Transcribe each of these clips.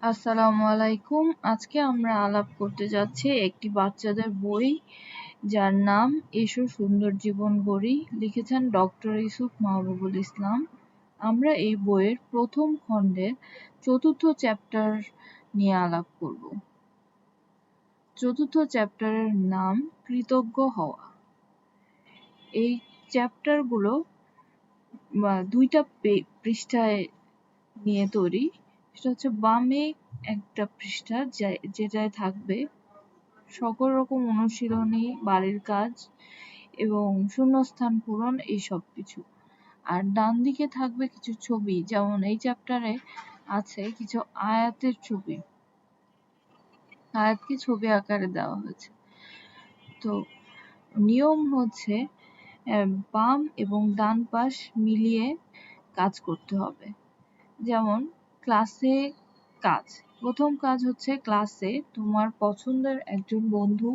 আসসালামু আলাইকুম। আজকে আমরা আলাপ করতে যাচ্ছি একটি বাচ্চাদের বই, যার নাম এসো সুন্দর জীবন গড়ি, লিখেছেন ডক্টর ইউসুফ মাহবুবুল ইসলাম। আমরা এই বইয়ের প্রথম খণ্ডের ৪র্থ চ্যাপ্টার নিয়ে আলাপ করব। ৪র্থ চ্যাপ্টারের নাম কৃতজ্ঞ হওয়া। এই চ্যাপ্টারগুলো ২টা পৃষ্ঠায় নিয়ে তৈরি। সেটা হচ্ছে বামে একটা পৃষ্ঠা যেটায় থাকবে সকল রকম অনুশীলনী, বাড়ির কাজ এবং শূন্যস্থান পূরণ, এই সব কিছু। আর ডান দিকে থাকবে কিছু ছবি, যেমন এই চ্যাপ্টারে আছে কিছু আয়াতের ছবি, আয়াতকে ছবি আকারে দেওয়া হয়েছে। তো নিয়ম হচ্ছে বাম এবং ডান পাশ মিলিয়ে কাজ করতে হবে। যেমন ক্লাসে কাজ, প্রথম কাজ হচ্ছে ক্লাসে তোমার পছন্দের একজন বন্ধু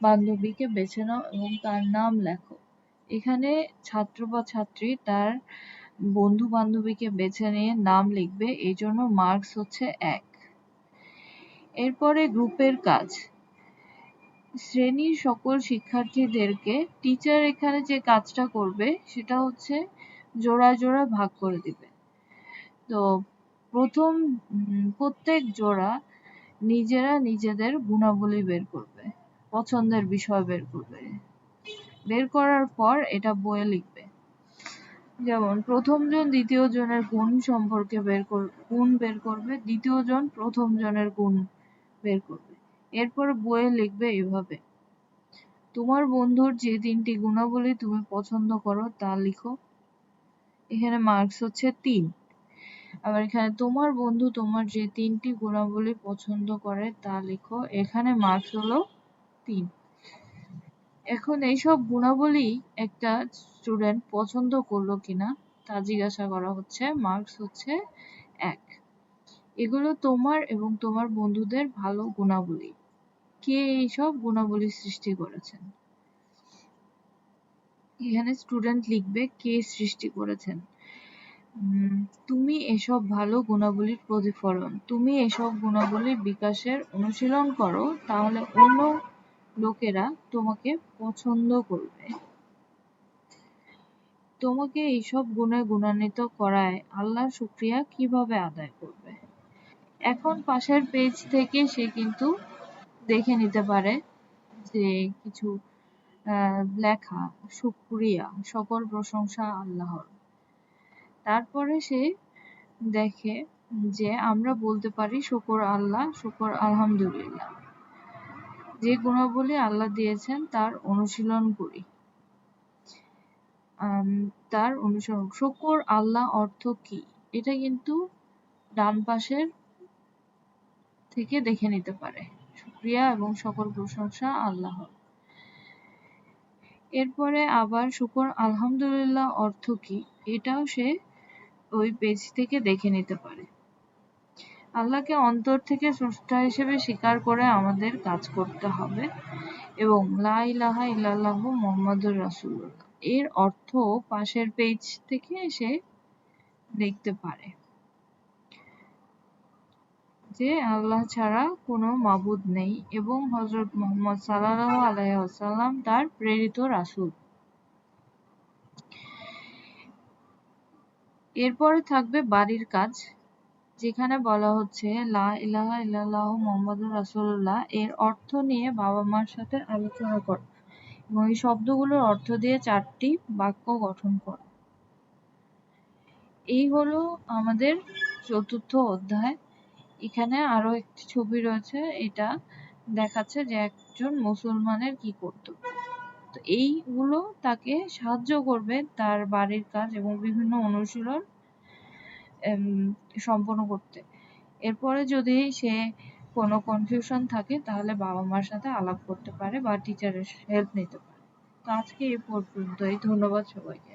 বান্ধবীকে বেছে নাও এবং তার নাম লেখো। এখানে ছাত্র বা ছাত্রী তার বন্ধু বান্ধবীকে বেছে নিয়ে নাম লিখবে, এই জন্য মার্কস হচ্ছে 1। এরপরে গ্রুপের কাজ, শ্রেণীর সকল শিক্ষার্থীদেরকে টিচার এখানে যে কাজটা করবে সেটা হচ্ছে জোড়ায় জোড়ায় ভাগ করে দিবে। তো প্রত্যেক জোড়া নিজেরা নিজেদের গুণাবলী বের করবে, পছন্দের বিষয় বের করবে। বের করার পর এটা বইয়ে লিখবে। যেমন প্রথম জন দ্বিতীয় জনের গুণ সম্পর্কে গুণ বের করবে, দ্বিতীয় জন প্রথম জনের গুণ বের করবে। এরপর বইয়ে লিখবে এভাবে: তোমার বন্ধুর যে 3টি গুণাবলী তুমি পছন্দ করো তা লিখো। এখানে মার্কস হচ্ছে 3। আবার এখানে তোমার বন্ধু তোমার যে 3টি গুণাবলী পছন্দ করে তা লিখো, এখানে মার্কস হলো 3। এখন এইসব গুণাবলী একটা স্টুডেন্ট পছন্দ করলো কিনা তা জিজ্ঞাসা করা হচ্ছে, মার্কস হচ্ছে 1। এগুলো তোমার এবং তোমার বন্ধুদের ভালো গুণাবলী। কে এইসব গুণাবলী সৃষ্টি করেছেন? এখানে স্টুডেন্ট লিখবে কে সৃষ্টি করেছেন। তুমি এসব ভালো গুণাবলীর প্রতিফলন। তুমি এসব গুণাবলীর বিকাশের অনুশীলন করো, তাহলে অন্য লোকেরা তোমাকে পছন্দ করবে। তোমাকে এইসব গুণে গুণান্বিত করায় আল্লাহর শুকরিয়া কিভাবে আদায় করবে? এখন পাশের পেজ থেকে সে কিন্তু দেখে নিতে পারে যে কিছু লেখা, শুকরিয়া, সকল প্রশংসা আল্লাহর। তারপরে সে দেখে যে আমরা বলতে পারি শুকর আল্লাহ, শুকর আলহামদুলিল্লাহ। যে গুণাবলী আল্লাহ দিয়েছেন তার অনুশীলন করি। শুকর আল্লাহ অর্থ কি, এটা কিন্তু ডান পাশের থেকে দেখে নিতে পারে। শুকরিয়া এবং সকল প্রশংসা আল্লাহর। এরপরে আবার শুকর আলহামদুলিল্লাহ অর্থ কি, এটাও সে ওই পেজ থেকে দেখে নিতে পারে। আল্লাহকে অন্তর থেকে স্রষ্টা হিসেবে স্বীকার করে আমাদের কাজ করতে হবে এবং লা ইলাহা ইল্লাল্লাহু মুহাম্মাদুর রাসূলুল্লাহ এর অর্থ পাশের পেজ থেকে সে দেখতে পারে, যে আল্লাহ ছাড়া কোনো মাবুদ নেই এবং হযরত মুহাম্মদ সাল্লাল্লাহু আলাইহি ওয়াসাল্লাম তার প্রেরিত রাসূল। এরপরে থাকবে বাড়ির কাজ, যেখানে বলা হচ্ছে লা ইলাহা ইল্লাল্লাহু মুহাম্মাদুর রাসূলুল্লাহ এর অর্থ নিয়ে বাবা মার সাথে আলোচনা কর এবং এই শব্দগুলোর অর্থ দিয়ে 4টি বাক্য গঠন কর। এই হলো আমাদের ৪র্থ অধ্যায়। এখানে আরো একটি ছবি রয়েছে, এটা দেখাচ্ছে যে একজন মুসলমানের কি কর্তব্য। তো এইগুলো তাকে সাহায্য করবে তার বাড়ির কাজ এবং বিভিন্ন অনুশীলন সম্পন্ন করতে। এরপরে যদি সে কোনো কনফিউশন থাকে তাহলে বাবা মার সাথে আলাপ করতে পারে বা টিচারের হেল্প নিতে পারে। তো আজকে এই পর্যন্তই। ধন্যবাদ সবাইকে।